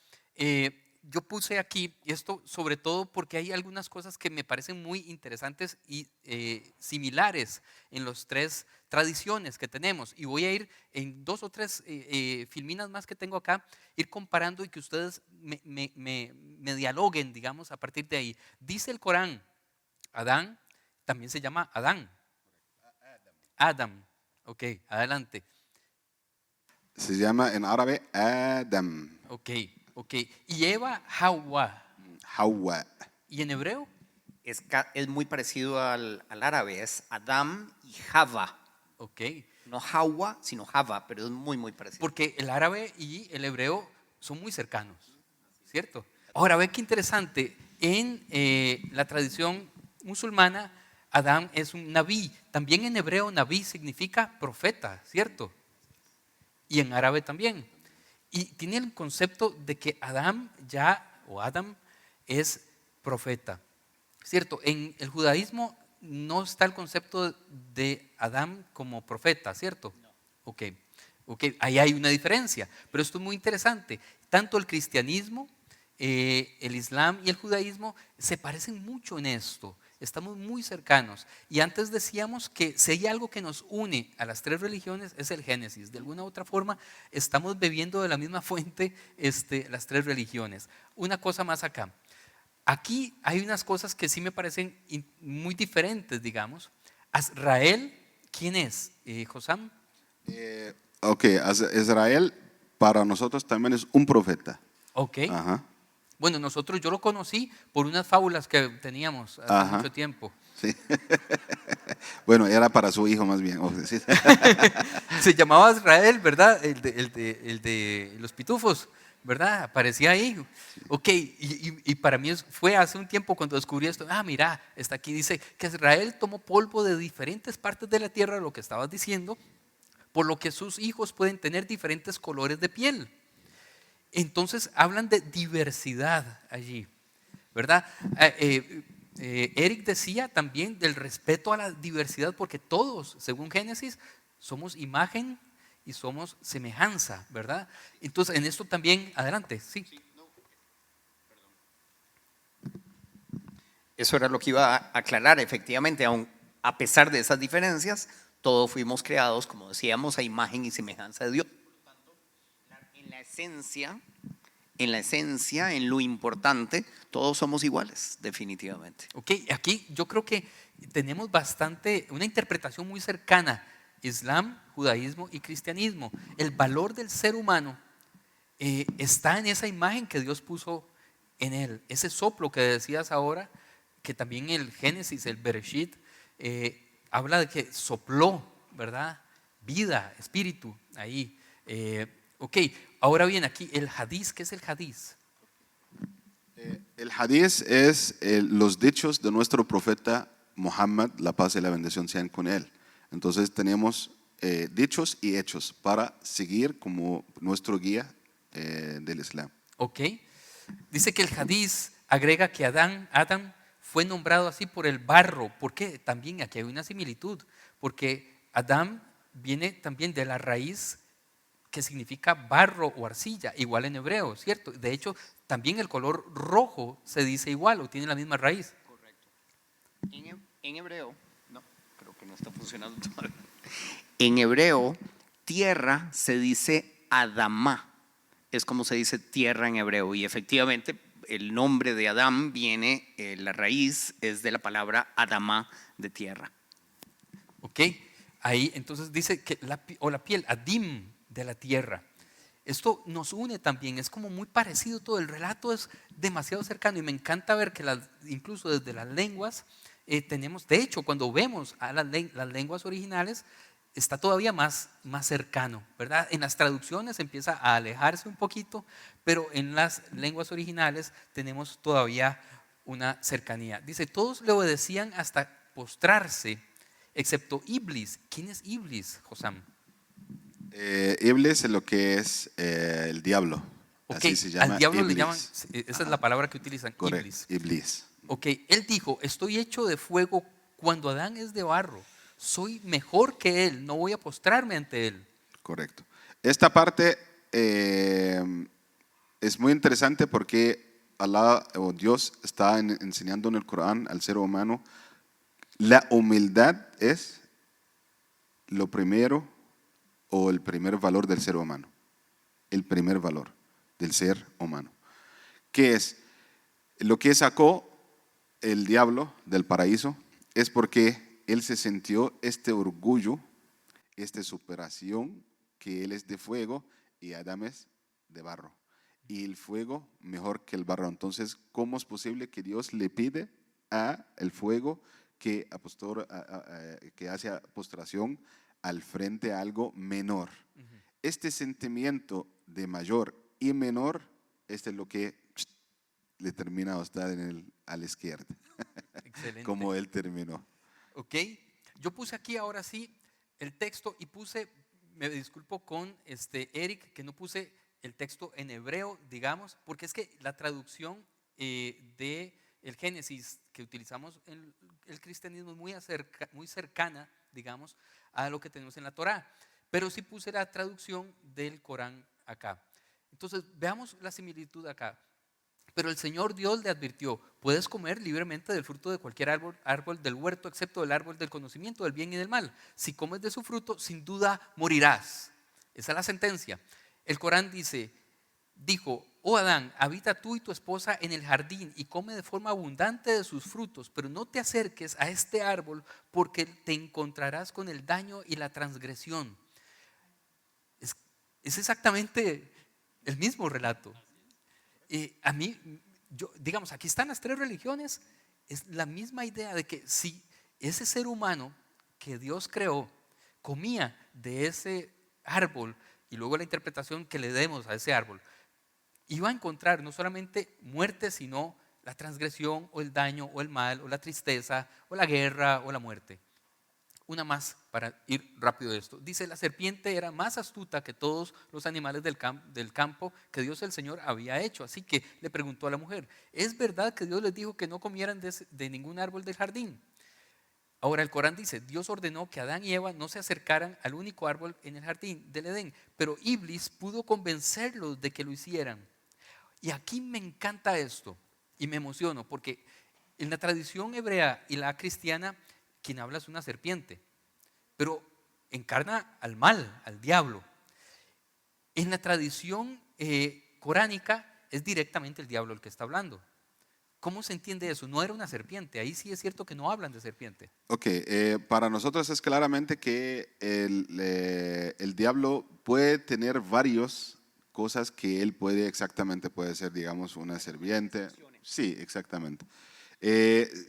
Yo puse aquí, y esto sobre todo porque hay algunas cosas que me parecen muy interesantes y similares en las tres tradiciones que tenemos. Y voy a ir en 2 o 3 filminas más que tengo acá, ir comparando y que ustedes me dialoguen, digamos, a partir de ahí. Dice el Corán, Adán también se llama Adán. Adam. Ok, adelante. Se llama en árabe Adam. Ok, ok. Y Eva, Hawa. Hawa. ¿Y en hebreo? Es muy parecido al árabe, es Adam y Java. Ok. No Hawa, sino Java, pero es muy, muy parecido. Porque el árabe y el hebreo son muy cercanos, ¿cierto? Ahora, ve qué interesante. En la tradición musulmana, Adán es un nabí. También en hebreo, nabí significa profeta, ¿cierto? Y en árabe también. Y tiene el concepto de que Adam es profeta, ¿cierto? En el judaísmo no está el concepto de Adán como profeta, ¿cierto? No. Ok, ahí hay una diferencia, pero esto es muy interesante. Tanto el cristianismo, el islam y el judaísmo se parecen mucho en esto. Estamos muy cercanos. Y antes decíamos que si hay algo que nos une a las tres religiones es el Génesis. De alguna u otra forma estamos bebiendo de la misma fuente las tres religiones. Una cosa más acá. Aquí hay unas cosas que sí me parecen muy diferentes, digamos. Azrael, ¿quién es? Josam. Ok, Israel para nosotros también es un profeta. Ok. Ajá. Bueno, yo lo conocí por unas fábulas que teníamos hace mucho tiempo. Sí. Bueno, era para su hijo más bien. Sí. Se llamaba Israel, ¿verdad? El de los pitufos, ¿verdad? Aparecía ahí. Sí. Ok, y para mí fue hace un tiempo cuando descubrí esto. Mira, está aquí, dice que Israel tomó polvo de diferentes partes de la tierra, lo que estabas diciendo, por lo que sus hijos pueden tener diferentes colores de piel. Entonces hablan de diversidad allí, ¿verdad? Eric decía también del respeto a la diversidad, porque todos, según Génesis, somos imagen y somos semejanza, ¿verdad? Entonces en esto también, adelante, sí. Eso era lo que iba a aclarar, efectivamente, aun a pesar de esas diferencias, todos fuimos creados, como decíamos, a imagen y semejanza de Dios. En la esencia, en lo importante, todos somos iguales, definitivamente. Ok, aquí yo creo que tenemos una interpretación muy cercana, Islam, judaísmo y cristianismo. El valor del ser humano está en esa imagen que Dios puso en él, ese soplo que decías ahora, que también el Génesis, el Bereshit, habla de que sopló, ¿verdad? Vida, espíritu, ahí. Ok, ahora bien, aquí el hadiz, ¿qué es el hadiz? El hadiz es los dichos de nuestro profeta Muhammad, la paz y la bendición sean con él. Entonces tenemos dichos y hechos para seguir como nuestro guía del Islam. Ok, dice que el hadiz agrega que Adán fue nombrado así por el barro. ¿Por qué? También aquí hay una similitud, porque Adán viene también de la raíz que significa barro o arcilla, igual en hebreo, ¿cierto? De hecho, también el color rojo se dice igual o tiene la misma raíz. Correcto. En hebreo, no, creo que no está funcionando todavía. En hebreo, tierra se dice Adamá, es como se dice tierra en hebreo, y efectivamente el nombre de Adán viene, la raíz es de la palabra Adamá, de tierra. ¿Ok? Ahí entonces dice que la piel, Adim, de la tierra. Esto nos une también, es como muy parecido todo, el relato es demasiado cercano y me encanta ver que incluso desde las lenguas tenemos, de hecho cuando vemos a las lenguas originales está todavía más cercano, ¿verdad? En las traducciones empieza a alejarse un poquito, pero en las lenguas originales tenemos todavía una cercanía. Dice, todos le obedecían hasta postrarse, excepto Iblis. ¿Quién es Iblis, Josam? Iblis es lo que es el diablo. Ok, Así se llama. al diablo Iblis. le llaman, esa es la palabra que utilizan, Correcto, Iblis. Iblis. Ok, él dijo, estoy hecho de fuego cuando Adán es de barro. Soy mejor que él, no voy a postrarme ante él. Correcto. Esta parte es muy interesante porque Allah o Dios está enseñando en el Corán al ser humano la humildad es lo primero o el primer valor del ser humano. El primer valor del ser humano. ¿Qué es? Lo que sacó el diablo del paraíso es porque él se sintió este orgullo, esta superación, que él es de fuego y Adán es de barro. Y el fuego mejor que el barro. Entonces, ¿cómo es posible que Dios le pide a el fuego que hace postración al frente a algo menor? Este sentimiento de mayor y menor, este es lo que le termina a usted a la izquierda. Excelente. Como él terminó. Ok, yo puse aquí ahora sí el texto y me disculpo con Eric, que no puse el texto en hebreo, digamos, porque es que la traducción de el Génesis que utilizamos en el cristianismo es muy cercana, digamos, a lo que tenemos en la Torá, pero sí puse la traducción del Corán acá. Entonces, veamos la similitud acá. Pero el Señor Dios le advirtió, puedes comer libremente del fruto de cualquier árbol del huerto, excepto del árbol del conocimiento del bien y del mal. Si comes de su fruto, sin duda morirás. Esa es la sentencia. El Corán dijo, oh Adán, habita tú y tu esposa en el jardín y come de forma abundante de sus frutos, pero no te acerques a este árbol porque te encontrarás con el daño y la transgresión. Es exactamente el mismo relato. A mí, digamos, aquí están las tres religiones, es la misma idea de que si ese ser humano que Dios creó comía de ese árbol y luego la interpretación que le demos a ese árbol, iba a encontrar no solamente muerte, sino la transgresión o el daño o el mal o la tristeza o la guerra o la muerte. Una más para ir rápido de esto. Dice, la serpiente era más astuta que todos los animales del campo que Dios el Señor había hecho. Así que le preguntó a la mujer, ¿es verdad que Dios les dijo que no comieran de ningún árbol del jardín? Ahora el Corán dice, Dios ordenó que Adán y Eva no se acercaran al único árbol en el jardín del Edén, pero Iblis pudo convencerlos de que lo hicieran. Y aquí me encanta esto y me emociono porque en la tradición hebrea y la cristiana, quien habla es una serpiente, pero encarna al mal, al diablo. En la tradición coránica es directamente el diablo el que está hablando. ¿Cómo se entiende eso? No era una serpiente, ahí sí es cierto que no hablan de serpiente. Ok, para nosotros es claramente que el diablo puede tener varias cosas que él puede ser, digamos, una serpiente. Sí, exactamente.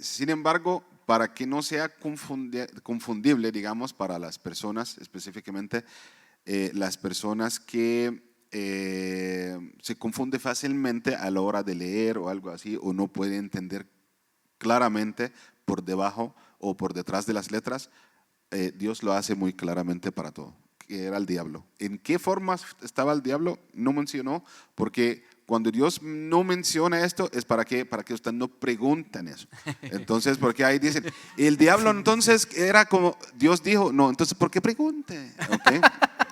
Sin embargo, para que no sea confundible, digamos, para las personas, específicamente las personas que se confunde fácilmente a la hora de leer o algo así, o no puede entender claramente por debajo o por detrás de las letras, Dios lo hace muy claramente para todo, que era el diablo. ¿En qué forma estaba el diablo? No mencionó, porque cuando Dios no menciona esto es para que usted no pregunten eso. Entonces, porque ahí dicen, el diablo entonces era como Dios dijo, no, entonces ¿por qué pregunte? ¿Okay?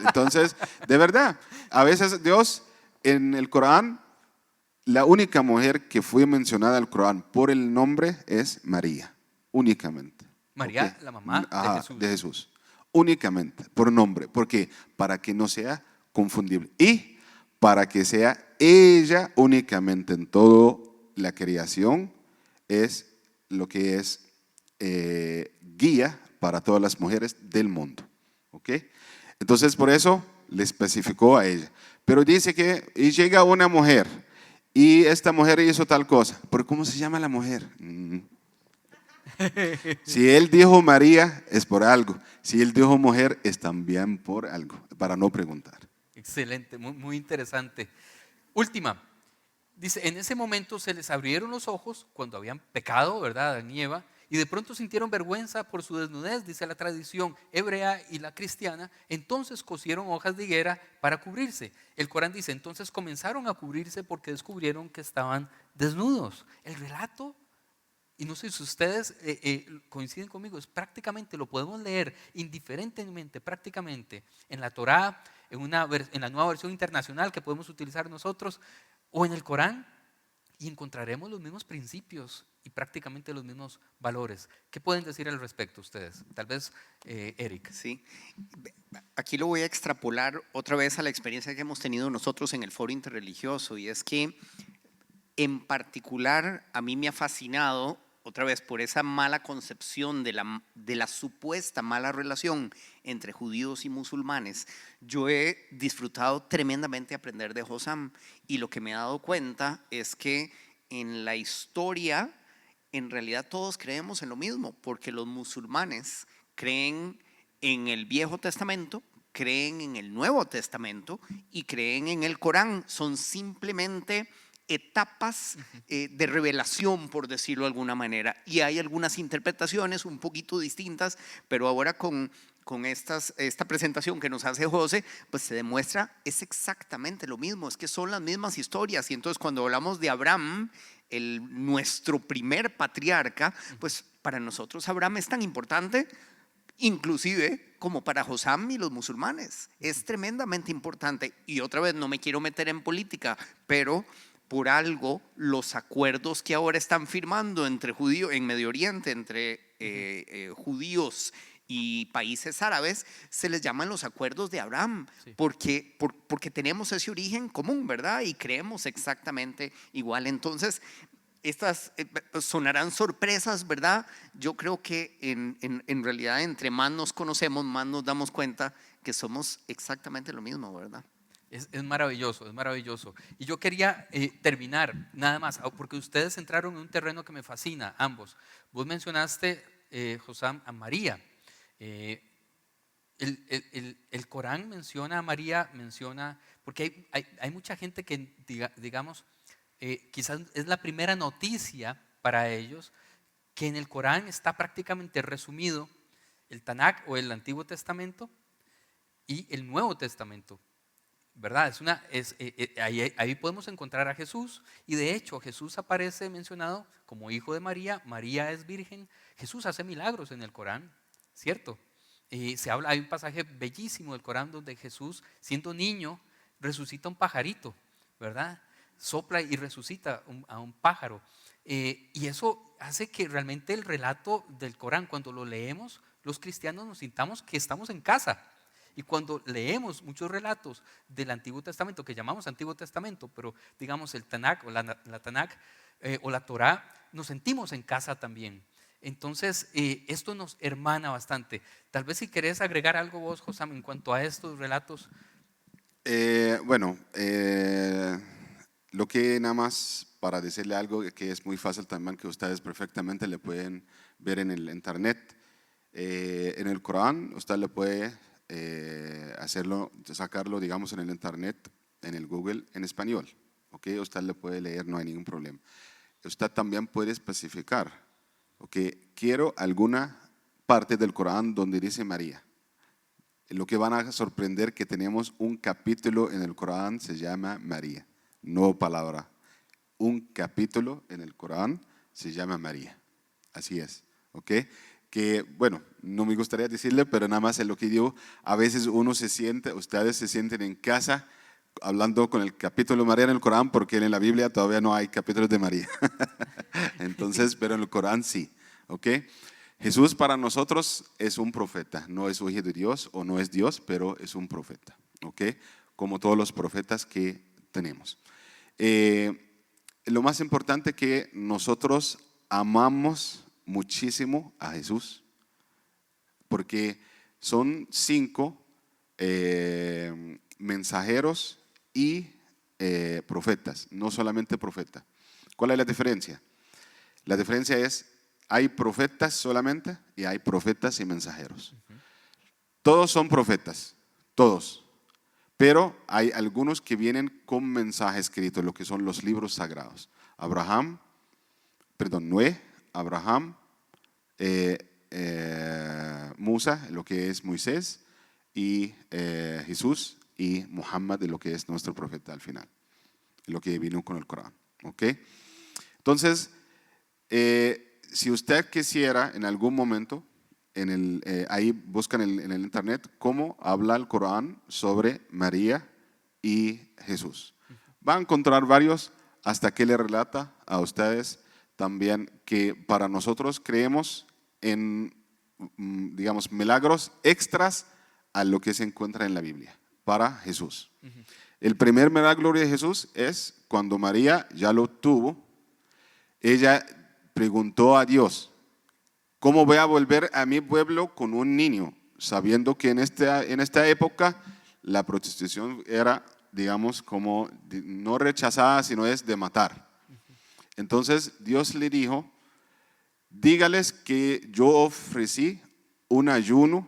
Entonces, de verdad, a veces Dios en el Corán, la única mujer que fue mencionada en el Corán por el nombre es María, únicamente. María, ¿Ok? la mamá de Ajá, Jesús. de Jesús, únicamente, por nombre. ¿Por qué? Para que no sea confundible y para que sea ella únicamente en toda la creación, es lo que es guía para todas las mujeres del mundo. ¿Ok? Entonces, por eso le especificó a ella. Pero dice que y llega una mujer y esta mujer hizo tal cosa. ¿Pero cómo se llama la mujer? Si él dijo María, es por algo. Si él dijo mujer, es también por algo, para no preguntar. Excelente, muy, muy interesante. Última, dice, en ese momento se les abrieron los ojos cuando habían pecado, ¿verdad? Adán y Eva, y de pronto sintieron vergüenza por su desnudez, dice la tradición hebrea y la cristiana. Entonces cosieron hojas de higuera para cubrirse. El Corán dice, entonces comenzaron a cubrirse porque descubrieron que estaban desnudos. El relato, y no sé si ustedes coinciden conmigo, es prácticamente, lo podemos leer indiferentemente, prácticamente, en la Torá, en la nueva versión internacional que podemos utilizar nosotros, o en el Corán, y encontraremos los mismos principios y prácticamente los mismos valores. ¿Qué pueden decir al respecto ustedes? Tal vez Eric. Sí. Aquí lo voy a extrapolar otra vez a la experiencia que hemos tenido nosotros en el foro interreligioso, y es que en particular a mí me ha fascinado otra vez por esa mala concepción de la supuesta mala relación entre judíos y musulmanes. Yo he disfrutado tremendamente aprender de Hossam, y lo que me he dado cuenta es que en la historia en realidad todos creemos en lo mismo, porque los musulmanes creen en el Viejo Testamento, creen en el Nuevo Testamento y creen en el Corán. Son simplemente etapas de revelación, por decirlo de alguna manera, y hay algunas interpretaciones un poquito distintas, pero ahora con esta presentación que nos hace José, pues se demuestra es exactamente lo mismo, es que son las mismas historias. Y entonces cuando hablamos de Abraham, nuestro primer patriarca, pues para nosotros Abraham es tan importante, inclusive como para Hossam y los musulmanes. Es tremendamente importante. Y otra vez, no me quiero meter en política, pero por algo los acuerdos que ahora están firmando entre judíos en Medio Oriente, entre judíos y países árabes, se les llaman los acuerdos de Abraham, Sí. porque tenemos ese origen común, ¿verdad? Y creemos exactamente igual. Entonces, estas sonarán sorpresas, ¿verdad? Yo creo que en realidad entre más nos conocemos, más nos damos cuenta que somos exactamente lo mismo, ¿verdad? Es maravilloso, es maravilloso. Y yo quería terminar nada más, porque ustedes entraron en un terreno que me fascina, ambos. Vos mencionaste, Hossam, a María. Eh, el Corán menciona a María, porque hay mucha gente que, digamos, quizás es la primera noticia para ellos, que en el Corán está prácticamente resumido el Tanakh o el Antiguo Testamento y el Nuevo Testamento. ¿Verdad? Ahí podemos encontrar a Jesús, y de hecho Jesús aparece mencionado como hijo de María. María es virgen. Jesús hace milagros en el Corán, ¿cierto? Hay un pasaje bellísimo del Corán donde Jesús, siendo niño, resucita un pajarito, ¿verdad? Sopla y resucita a un pájaro. Y eso hace que realmente el relato del Corán, cuando lo leemos, los cristianos nos sintamos que estamos en casa. Y cuando leemos muchos relatos del Antiguo Testamento, que llamamos Antiguo Testamento, pero digamos el Tanakh o la Tanakh o la Torá, nos sentimos en casa también. Entonces, esto nos hermana bastante. Tal vez si querés agregar algo vos, Hossam, en cuanto a estos relatos. Bueno, lo que nada más para decirle algo que es muy fácil también, que ustedes perfectamente le pueden ver en el internet. En el Corán, usted le puede sacarlo, digamos, en el internet, en el Google, en español. ¿Ok? Usted le puede leer, no hay ningún problema. Usted también puede especificar, ¿ok? Quiero alguna parte del Corán donde dice María. Lo que van a sorprender que tenemos un capítulo en el Corán, se llama María, no palabra. Un capítulo en el Corán se llama María. Así es, ¿ok? que, bueno, no me gustaría decirle, pero nada más es lo que digo, a veces uno se siente, ustedes se sienten en casa hablando con el capítulo de María en el Corán, porque en la Biblia todavía no hay capítulos de María. Entonces, pero en el Corán sí, ¿ok? Jesús para nosotros es un profeta, no es hijo de Dios o no es Dios, pero es un profeta, ¿ok? Como todos los profetas que tenemos. Lo más importante que nosotros amamos muchísimo a Jesús, porque son 5 mensajeros y profetas, no solamente profeta. ¿Cuál es la diferencia? La diferencia es, hay profetas solamente y hay profetas y mensajeros. Todos son profetas, todos. Pero hay algunos que vienen con mensaje escrito, lo que son los libros sagrados. Noé, Abraham, Musa, lo que es Moisés, y Jesús y Muhammad, lo que es nuestro profeta al final, lo que vino con el Corán. ¿Ok? Entonces, si usted quisiera en algún momento, ahí buscan en el internet cómo habla el Corán sobre María y Jesús. Va a encontrar varios hasta que le relata a ustedes también que para nosotros creemos en, digamos, milagros extras a lo que se encuentra en la Biblia para Jesús. El primer milagro de Jesús es cuando María ya lo tuvo, ella preguntó a Dios, ¿cómo voy a volver a mi pueblo con un niño? Sabiendo que en esta época la prostitución era, digamos, como no rechazada, sino es de matar. Entonces Dios le dijo, dígales que yo ofrecí un ayuno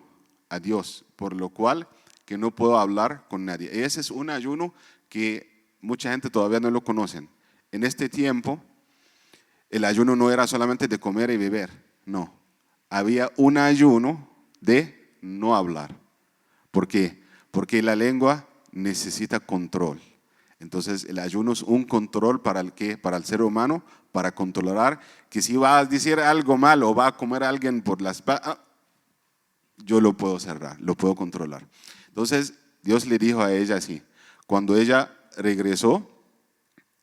a Dios, por lo cual que no puedo hablar con nadie. Ese es un ayuno que mucha gente todavía no lo conocen. En este tiempo, el ayuno no era solamente de comer y beber, no. Había un ayuno de no hablar. ¿Por qué? Porque la lengua necesita control. Entonces el ayuno es un control para el ser humano, para controlar que si va a decir algo malo o va a comer a alguien por las yo lo puedo cerrar, lo puedo controlar. Entonces Dios le dijo a ella así, cuando ella regresó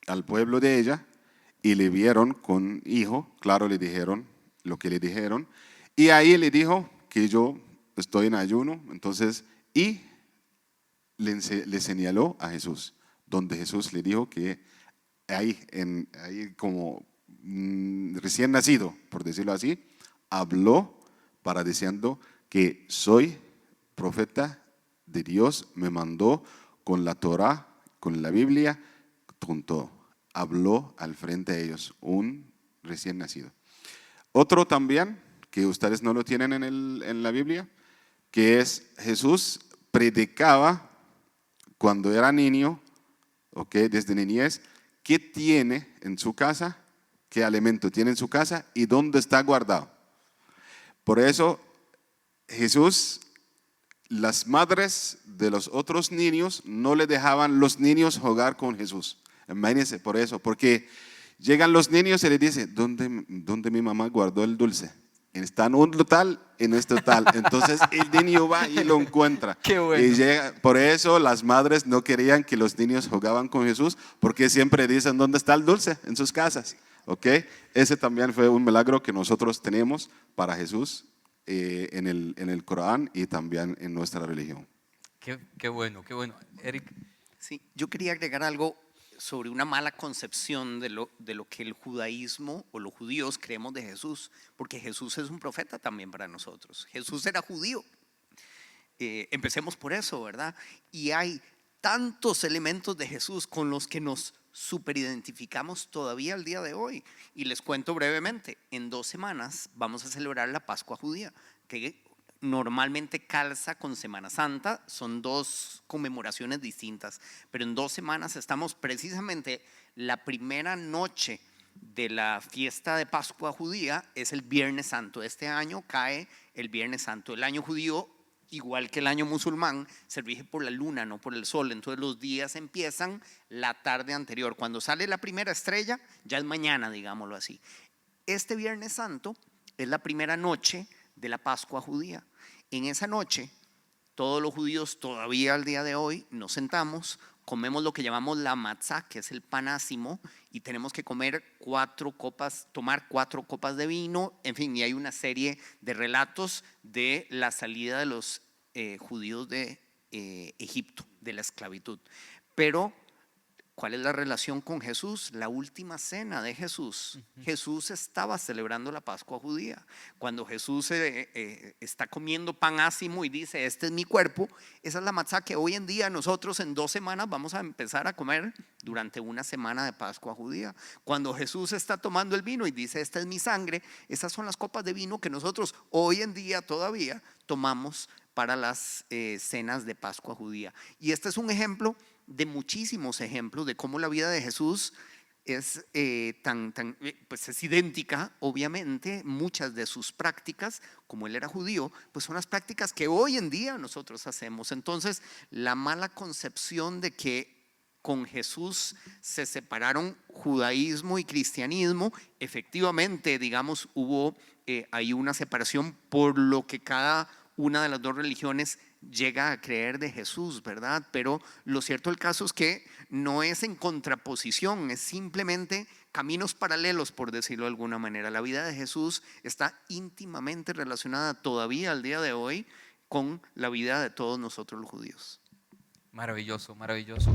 al pueblo de ella y le vieron con hijo, claro, le dijeron lo que le dijeron, y ahí le dijo que yo estoy en ayuno, entonces, y le señaló a Jesús, donde Jesús le dijo que ahí como recién nacido, por decirlo así, habló para diciendo que soy profeta de Dios, me mandó con la Torá, con la Biblia, con todo. Habló al frente de ellos, un recién nacido. Otro también, que ustedes no lo tienen en la Biblia, que es Jesús predicaba cuando era niño, desde niñez, qué tiene en su casa, qué alimento tiene en su casa y dónde está guardado. Por eso Jesús, las madres de los otros niños no le dejaban los niños jugar con Jesús. Imagínense por eso, porque llegan los niños y le dicen, ¿dónde mi mamá guardó el dulce? Está en un total, en este total. Entonces el niño va y lo encuentra. Qué bueno. Y por eso las madres no querían que los niños jugaban con Jesús, porque siempre dicen, ¿dónde está el dulce? En sus casas. ¿Ok? Ese también fue un milagro que nosotros tenemos para Jesús en el Corán y también en nuestra religión. Qué bueno, qué bueno. Eric. Sí, yo quería agregar algo sobre una mala concepción de lo que el judaísmo o los judíos creemos de Jesús, porque Jesús es un profeta también para nosotros. Jesús era judío. Empecemos por eso, ¿verdad? Y hay tantos elementos de Jesús con los que nos superidentificamos todavía al día de hoy. Y les cuento brevemente, en 2 semanas vamos a celebrar la Pascua judía, que normalmente calza con Semana Santa, son 2 conmemoraciones distintas, pero en 2 semanas estamos precisamente, la primera noche de la fiesta de Pascua judía es el Viernes Santo. Este año cae el Viernes Santo. El año judío, igual que el año musulmán, se rige por la luna, no por el sol. Entonces los días empiezan la tarde anterior. Cuando sale la primera estrella, ya es mañana, digámoslo así. Este Viernes Santo es la primera noche de la Pascua judía. En esa noche, todos los judíos todavía al día de hoy nos sentamos, comemos lo que llamamos la matzá, que es el pan ácimo, y tenemos que tomar 4 copas de vino, en fin, y hay una serie de relatos de la salida de los judíos de Egipto, de la esclavitud. Pero ¿cuál es la relación con Jesús? La última cena de Jesús. Jesús estaba celebrando la Pascua judía. Cuando Jesús está comiendo pan ácimo y dice, este es mi cuerpo, esa es la matzá que hoy en día nosotros en 2 semanas vamos a empezar a comer durante una semana de Pascua judía. Cuando Jesús está tomando el vino y dice, esta es mi sangre, esas son las copas de vino que nosotros hoy en día todavía tomamos para las cenas de Pascua judía. Y este es un ejemplo de muchísimos ejemplos de cómo la vida de Jesús es pues es idéntica, obviamente. Muchas de sus prácticas, como él era judío, pues son las prácticas que hoy en día nosotros hacemos. Entonces, la mala concepción de que con Jesús se separaron judaísmo y cristianismo, efectivamente, digamos, hubo ahí una separación por lo que cada una de las 2 religiones llega a creer de Jesús, ¿verdad? Pero lo cierto del caso es que no es en contraposición, es simplemente caminos paralelos, por decirlo de alguna manera. La vida de Jesús está íntimamente relacionada todavía al día de hoy con la vida de todos nosotros los judíos. Maravilloso, maravilloso.